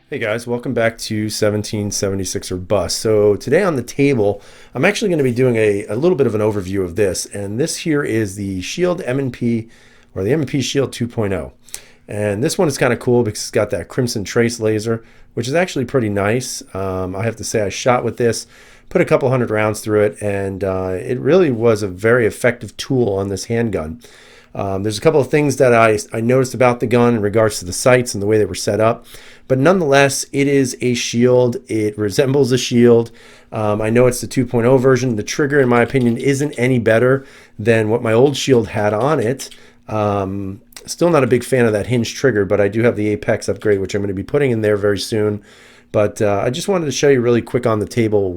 Hey guys, welcome back to 1776 or Bust. So today on the table, I'm actually going to be doing a little bit of an overview of this. And this here is the Shield M&P or the M&P Shield 2.0. And this one is kind of cool because it's got that Crimson Trace laser, which is actually pretty nice. I have to say I shot with this, put a couple hundred rounds through it, and it really was a very effective tool on this handgun. There's a couple of things that I noticed about the gun in regards to the sights and the way they were set up. But nonetheless, it is a shield. It resembles a shield. I know it's the 2.0 version. The trigger, in my opinion, isn't any better than what my old shield had on it. Still not a big fan of that hinge trigger, but I do have the Apex upgrade, which I'm going to be putting in there very soon. But I just wanted to show you really quick on the table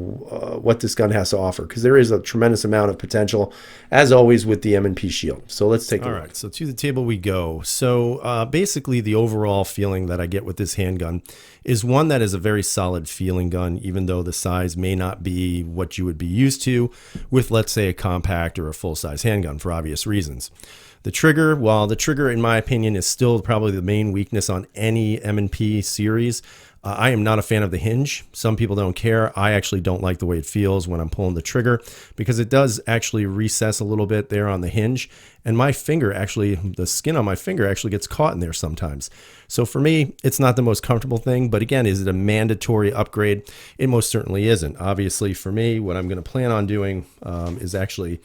what this gun has to offer, because there is a tremendous amount of potential, as always, with the M&P Shield. So let's take a look. All right, so to the table we go. So basically the overall feeling that I get with this handgun is one that is a very solid feeling gun, even though the size may not be what you would be used to with, let's say, a compact or a full-size handgun for obvious reasons. The trigger, while the trigger, in my opinion, is still probably the main weakness on any M&P series, I am not a fan of the hinge. Some people don't care. I actually don't like the way it feels when I'm pulling the trigger because it does actually recess a little bit there on the hinge. And my finger actually, the skin on my finger actually gets caught in there sometimes. So for me, it's not the most comfortable thing. But again, is it a mandatory upgrade? It most certainly isn't. Obviously, for me, what I'm going to plan on doing is actually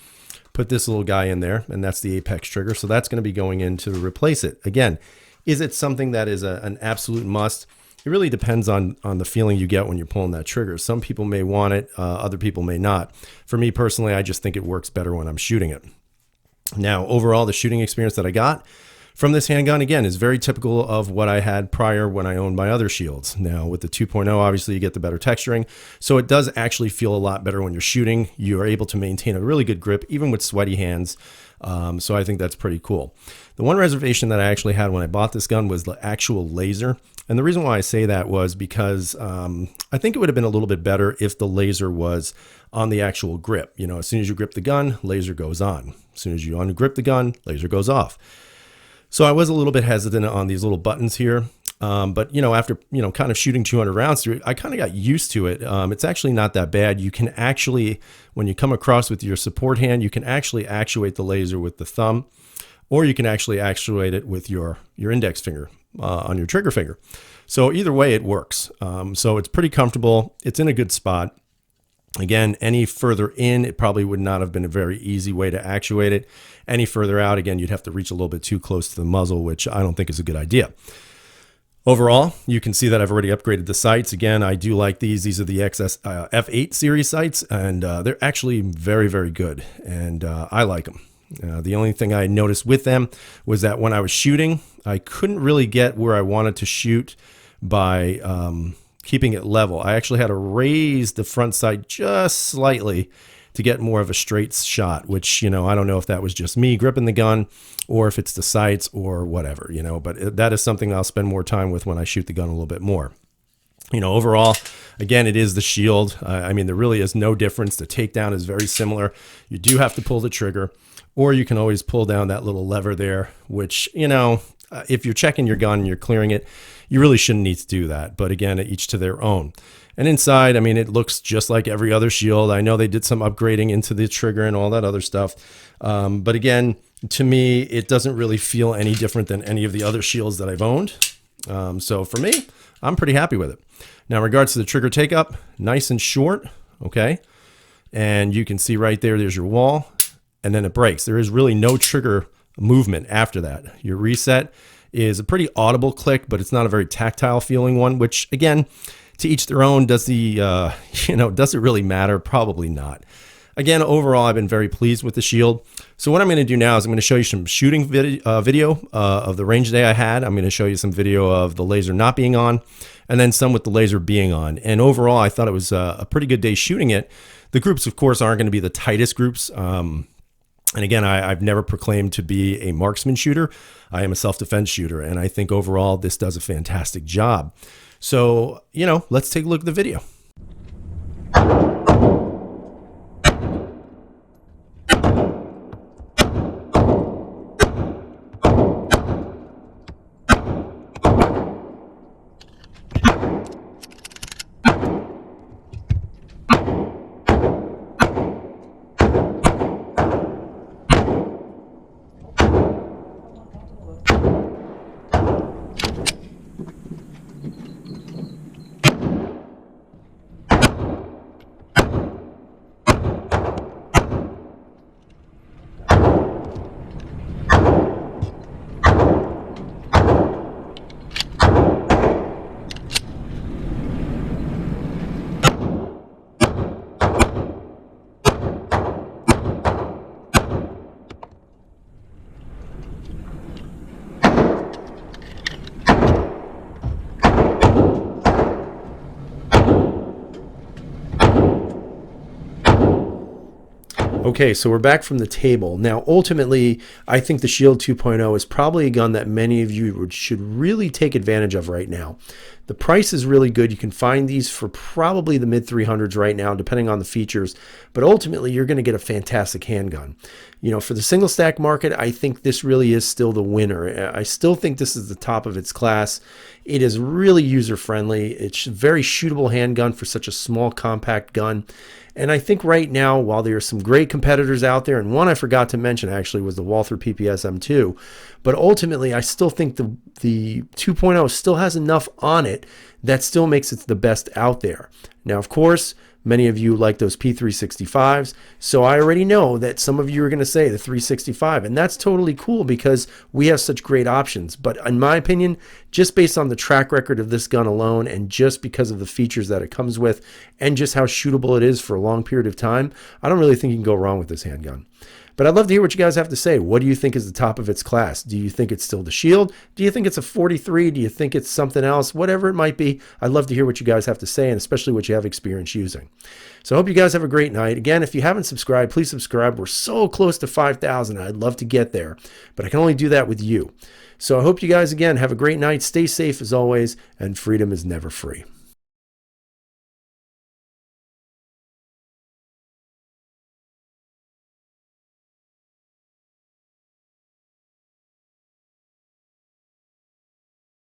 put this little guy in there, and that's the Apex trigger. So that's going to be going in to replace it. Again, is it something that is an absolute must? It really depends on the feeling you get when you're pulling that trigger. Some people may want it, other people may not. For me personally, I just think it works better when I'm shooting it. Now, overall, the shooting experience that I got from this handgun, again, is very typical of what I had prior when I owned my other shields. Now, with the 2.0, obviously, you get the better texturing. So it does actually feel a lot better when you're shooting. You are able to maintain a really good grip, even with sweaty hands. So I think that's pretty cool. The one reservation that I actually had when I bought this gun was the actual laser. And the reason why I say that was because I think it would have been a little bit better if the laser was on the actual grip. You know, as soon as you grip the gun, laser goes on. As soon as you ungrip the gun, laser goes off. So I was a little bit hesitant on these little buttons here. But, after, kind of shooting 200 rounds through it, I kind of got used to it. It's actually not that bad. You can actually, when you come across with your support hand, you can actually actuate the laser with the thumb, or you can actually actuate it with your index finger on your trigger finger. So either way, it works. So it's pretty comfortable. It's in a good spot. Again, any further in, it probably would not have been a very easy way to actuate it. Any further out, again, you'd have to reach a little bit too close to the muzzle, which I don't think is a good idea. Overall, you can see that I've already upgraded the sights. Again, I do like these. These are the F8 series sights, and they're actually very, very good, and I like them. The only thing I noticed with them was that when I was shooting, I couldn't really get where I wanted to shoot by keeping it level. I actually had to raise the front sight just slightly to get more of a straight shot, which, I don't know if that was just me gripping the gun or if it's the sights or whatever, but that is something I'll spend more time with when I shoot the gun a little bit more. Overall, again, it is the shield. There really is no difference. The takedown is very similar. You do have to pull the trigger, or you can always pull down that little lever there, which, if you're checking your gun and you're clearing it, you really shouldn't need to do that. But again, each to their own. And inside, it looks just like every other shield. I know they did some upgrading into the trigger and all that other stuff. But again, to me, it doesn't really feel any different than any of the other shields that I've owned. So for me, I'm pretty happy with it. Now, in regards to the trigger take up, nice and short, okay? And you can see right there, there's your wall, and then it breaks. There is really no trigger movement after that. Your reset is a pretty audible click, but it's not a very tactile feeling one, which again, to each their own. Does does it really matter? Probably not. Again, overall, I've been very pleased with the shield. So what I'm going to do now is I'm going to show you some shooting video of the range day I had. I'm going to show you some video of the laser not being on, and then some with the laser being on. And overall, I thought it was a pretty good day shooting it. The groups, of course, aren't going to be the tightest groups. And again, I've never proclaimed to be a marksman shooter. I am a self-defense shooter, and I think overall this does a fantastic job. So, let's take a look at the video. Okay, so we're back from the table. Now, ultimately, I think the Shield 2.0 is probably a gun that many of you should really take advantage of right now. The price is really good. You can find these for probably the mid 300s right now, depending on the features. But ultimately, you're going to get a fantastic handgun. You know, for the single stack market, I think this really is still the winner. I still think this is the top of its class. It is really user friendly. It's a very shootable handgun for such a small, compact gun. And I think right now, while there are some great competitors out there, and one I forgot to mention actually was the Walther PPS M2, but ultimately I still think the 2.0 still has enough on it that still makes it the best out there. Now, of course, many of you like those P365s, so I already know that some of you are going to say the 365, and that's totally cool because we have such great options. But in my opinion, just based on the track record of this gun alone, and just because of the features that it comes with, and just how shootable it is for a long period of time, I don't really think you can go wrong with this handgun. But I'd love to hear what you guys have to say. What do you think is the top of its class? Do you think it's still the Shield? Do you think it's a 43? Do you think it's something else? Whatever it might be, I'd love to hear what you guys have to say, and especially what you have experience using. So I hope you guys have a great night. Again, if you haven't subscribed, please subscribe. We're so close to 5,000. I'd love to get there, but I can only do that with you. So I hope you guys, again, have a great night. Stay safe as always, and freedom is never free.